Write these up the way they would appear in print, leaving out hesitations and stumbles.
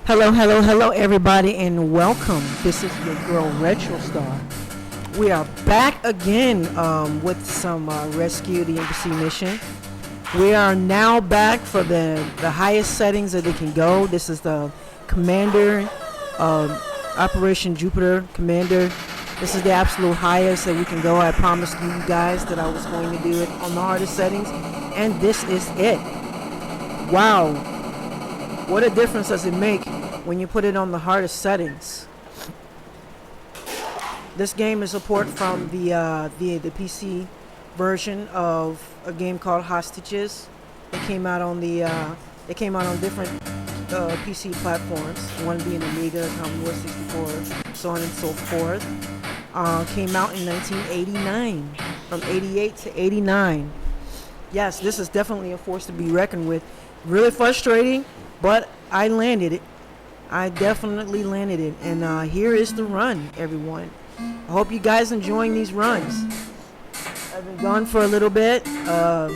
Hello, hello, hello, everybody, and welcome. This is your girl Retro Star. We are back again with some Rescue the Embassy mission. We are now back for the highest settings that they can go. This is the Commander, Operation Jupiter Commander. This is the absolute highest that we can go. I promised you guys that I was going to do it on the hardest settings, and this is it. Wow, what a difference does it make when you put it on the hardest settings. This game is a port from the PC version of a game called Hostages. It came out on different PC platforms. One being Amiga, Commodore 64, so on and so forth. Came out in 1989, from 88 to 89. Yes, this is definitely a force to be reckoned with. Really frustrating, but I landed it. I definitely landed it, and here is the run, everyone. I hope you guys enjoying these runs. I've been gone for a little bit. But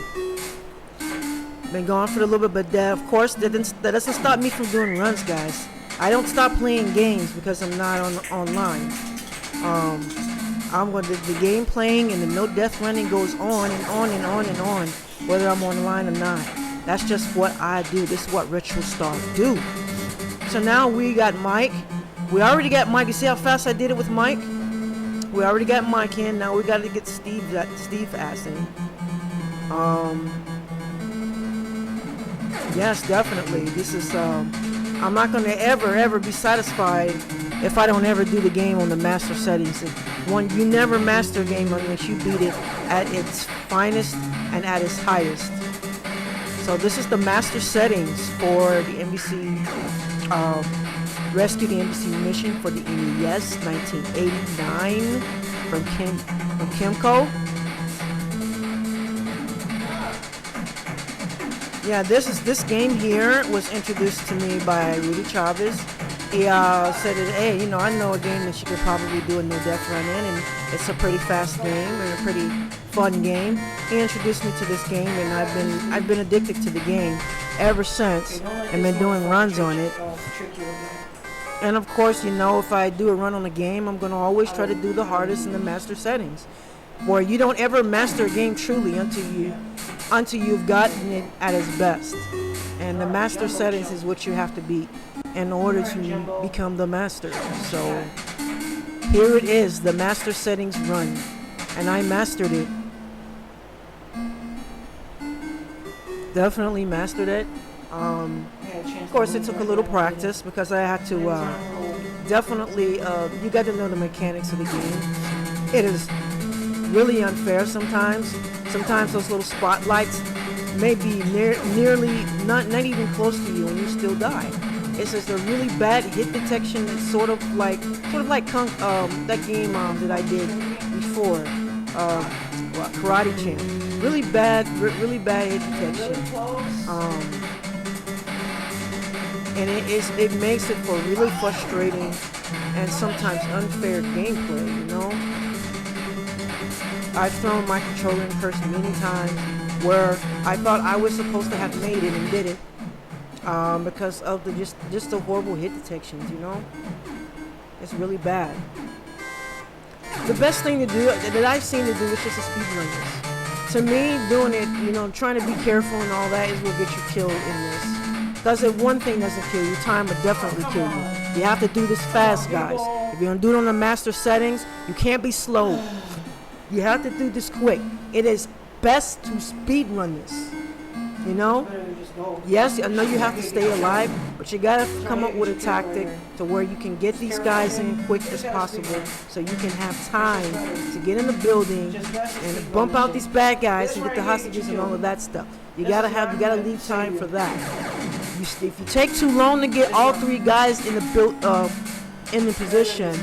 of course that doesn't stop me from doing runs, guys. I don't stop playing games because I'm not online. I'm going to the game playing, and the no death running goes on and on and on and on, whether I'm online or not. That's just what I do. This is what Retro Star do. So now we got Mike. We already got Mike. You see how fast I did it with Mike? We already got Mike in. Now we got to get Steve ass in. Yes, definitely. This is. I'm not going to ever be satisfied if I don't ever do the game on the master settings. You never master a game unless you beat it at its finest and at its highest. So this is the master settings for the NBC Rescue the Embassy mission for the NES 1989 from Kimco. Yeah, this game here was introduced to me by Rudy Chavez. He said that, hey, I know a game that you could probably do a no death run in, and it's a pretty fast game and a pretty fun game. He introduced me to this game, and I've been addicted to the game ever since, and been doing runs on it. And of course, if I do a run on a game, I'm going to always try to do the hardest in the master settings. Where you don't ever master a game truly until you've gotten it at its best. And the master settings is what you have to beat in order to become the master. So here it is, the master settings run, and I mastered it. Definitely mastered it. Of course, it took a little practice because I had to definitely. You got to know the mechanics of the game. It is really unfair sometimes. Sometimes those little spotlights may be nearly not even close to you, and you still die. It's just a really bad hit detection. It's sort of like that game that I did before, Karate Champ. Really bad hit detection. And it makes it for really frustrating and sometimes unfair gameplay. I've thrown my controller in person many times where I thought I was supposed to have made it and didn't. Because of just the horrible hit detections, It's really bad. The best thing to do that I've seen to do is just a speed run this. To me, doing it, trying to be careful and all that is what gets you killed in this. Because if one thing doesn't kill you, time will definitely kill you. You have to do this fast, guys. If you're gonna do it on the master settings, you can't be slow. You have to do this quick. It is best to speed run this. Yes, I know you have to stay alive, but you gotta come up with a tactic to where you can get these guys in quick as possible, so you can have time to get in the building and bump out these bad guys and get the hostages and all of that stuff. You gotta leave time for that. If you take too long to get all three guys in the position,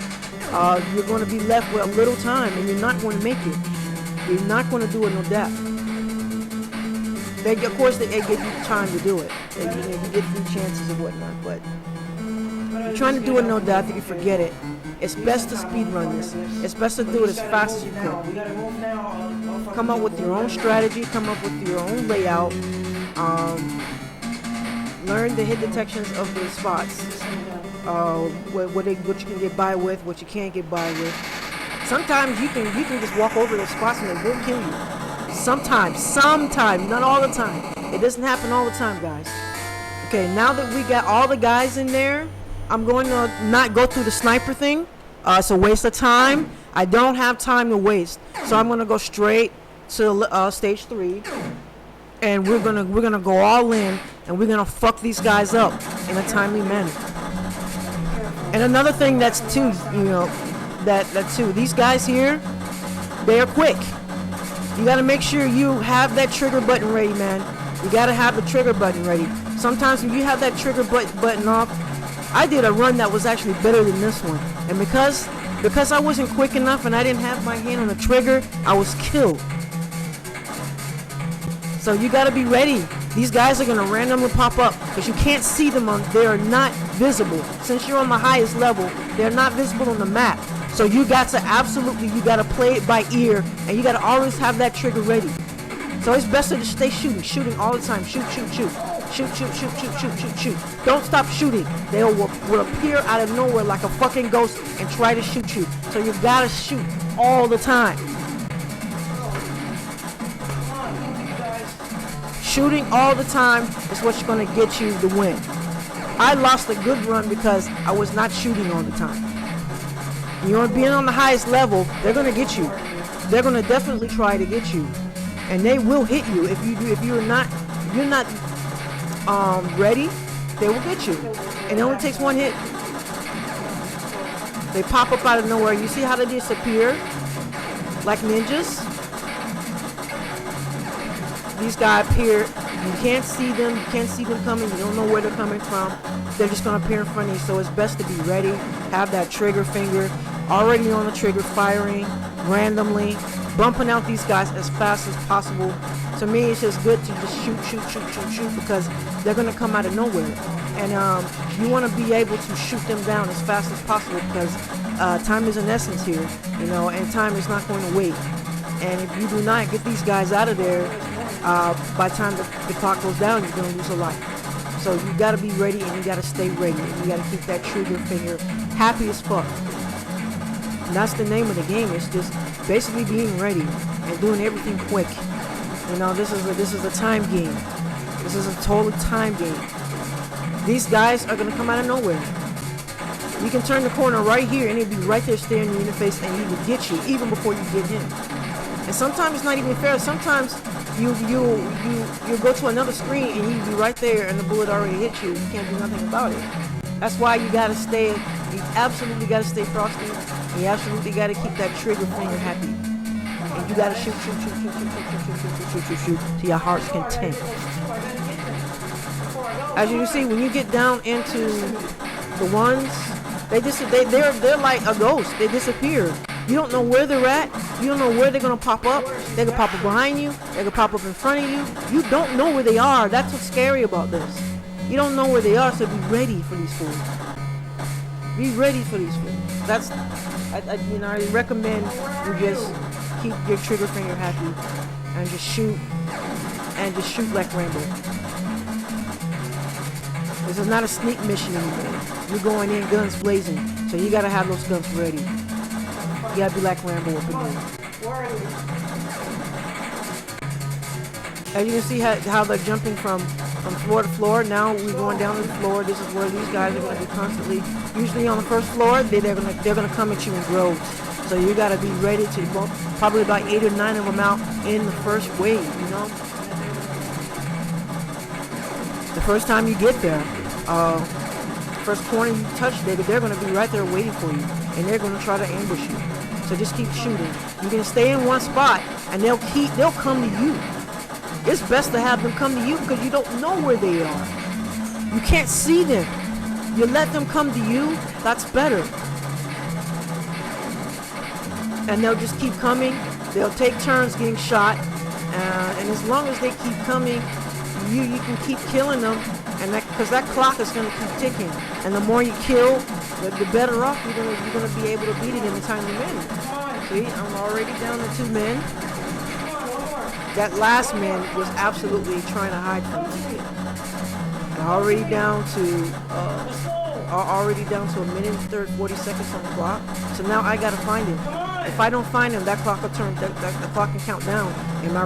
you're going to be left with a little time, and you're not going to make it. You're not going to do it no death. Of course, they give you time to do it. You get 3 chances and whatnot, but you're trying to do it no death, if you forget it. It's best to speed run this. It's best to do it as fast as you can. Come up with your own strategy. Come up with your own layout. Learn the hit detections of the spots. What you can get by with, what you can't get by with. Sometimes you can just walk over those spots and they will kill you. Sometimes, not all the time. It doesn't happen all the time, guys. Okay, now that we got all the guys in there, I'm going to not go through the sniper thing. It's a waste of time. I don't have time to waste, so I'm going to go straight to stage 3, and we're gonna go all in, and we're gonna fuck these guys up in a timely manner. And another thing that's too, these guys here, they are quick. You gotta make sure you have that trigger button ready, man. You gotta have the trigger button ready. Sometimes when you have that trigger button off, I did a run that was actually better than this one, and because I wasn't quick enough and I didn't have my hand on the trigger, I was killed. So you gotta be ready. These guys are gonna randomly pop up because you can't see them they are not visible. Since you're on the highest level, they're not visible on the map. So you gotta play it by ear, and you gotta always have that trigger ready. So it's best to just stay shooting all the time. Shoot. Don't stop shooting. They will appear out of nowhere like a fucking ghost and try to shoot you. So you gotta shoot all the time. Shooting all the time is what's going to get you the win. I lost a good run because I was not shooting all the time. Being on the highest level, they're going to get you. They're going to definitely try to get you, and they will hit you if you're not ready. They will get you, and it only takes one hit. They pop up out of nowhere. You see how they disappear like ninjas? These guys appear, you can't see them coming, you don't know where they're coming from. They're just gonna appear in front of you, so it's best to be ready, have that trigger finger already on the trigger, firing randomly, bumping out these guys as fast as possible. To me, it's just good to just shoot because they're gonna come out of nowhere. And you wanna be able to shoot them down as fast as possible because time is an essence here, and time is not going to wait. And if you do not get these guys out of there, by the time the clock goes down, you're going to lose a life. So you got to be ready, and you got to stay ready, and you got to keep that trigger finger happy as fuck. And that's the name of the game. It's just basically being ready and doing everything quick. This is a time game. This is a total time game. These guys are going to come out of nowhere. You can turn the corner right here, and he'll be right there staring you in the face, and he will get you even before you get him. And sometimes it's not even fair. Sometimes you go to another screen and he'll be right there and the bullet already hit you. You can't do nothing about it. That's why you absolutely gotta stay frosty. And you absolutely gotta keep that trigger finger happy. And you gotta shoot till your heart's content. As you can see, when you get down into the ones, they're like a ghost. They disappear. You don't know where they're at. You don't know where they're gonna pop up. They can pop up behind you. They can pop up in front of you. You don't know where they are. That's what's scary about this. You don't know where they are, so be ready for these fools. Be ready for these fools. I recommend you just keep your trigger finger happy and just shoot like Rambo. This is not a sneak mission anymore. You're going in guns blazing, so you gotta have those guns ready. You gotta be like Rambo up in there. As you can see how they're jumping from floor to floor. Now we're going down to the floor. This is where these guys are gonna be constantly. Usually on the first floor, they're gonna come at you in groves. So you gotta be ready to go. Probably about 8 or 9 of them out in the first wave. The first time you get there, first corner you touch, they're gonna be right there waiting for you, and they're gonna try to ambush you. So just keep shooting. You can stay in one spot, and they'll come to you. It's best to have them come to you because you don't know where they are. You can't see them. You let them come to you. That's better. And they'll just keep coming. They'll take turns getting shot, and as long as they keep coming, you can keep killing them, and because that clock is going to keep ticking. And the more you kill, the better off you're gonna be able to beat it in a timely manner. See, I'm already down to 2 men. That last man was absolutely trying to hide from me. Already down to already down to a minute and 40 seconds on the clock. So now I gotta find him. If I don't find him, that clock will turn. The clock can count down, and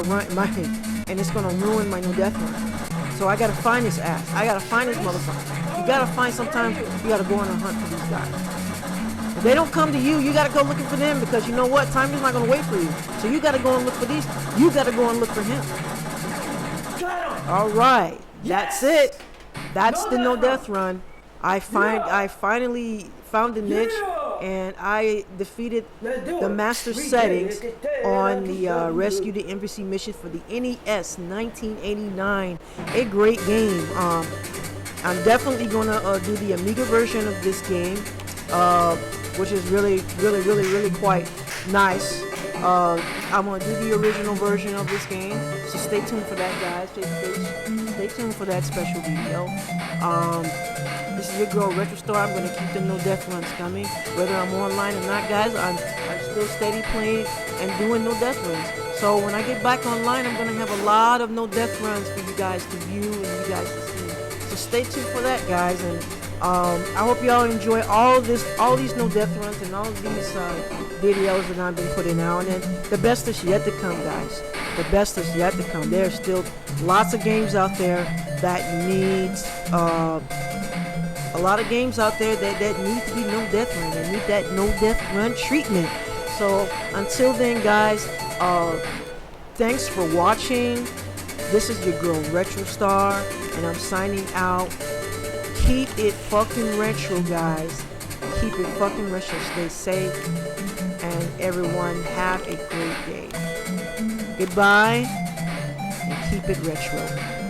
and it's gonna ruin my no death run. So I gotta find his ass. I gotta find his motherfucker. You gotta find. Sometimes you gotta go on a hunt for these guys. If they don't come to you, you gotta go looking for them, because you know what? Time is not gonna wait for you. So you gotta go and look for these. You gotta go and look for him. All right, that's it. That's the no death run. I finally found the niche, and I defeated the master settings on the Rescue the Embassy mission for the NES 1989. A great game. I'm definitely gonna do the Amiga version of this game, which is really quite nice. I'm gonna do the original version of this game, so stay tuned for that, guys. Stay tuned for that special video. This is your girl Retrostar. I'm gonna keep the no death runs coming, whether I'm online or not, guys. I'm still steady playing and doing no death runs. So when I get back online, I'm gonna have a lot of no death runs for you guys to view and you guys to see. So stay tuned for that, guys. And I hope y'all enjoy all these no death runs and all of these videos that I've been putting out. And the best is yet to come, guys. The best is yet to come. There's still lots of games out there that needs a lot of games out there that need to be no death run. They need that no death run treatment. So until then, guys, thanks for watching. This is your girl Retrostar, and I'm signing out. Keep it fucking retro, guys. Keep it fucking retro. Stay safe, and everyone have a great day. Goodbye, and keep it retro.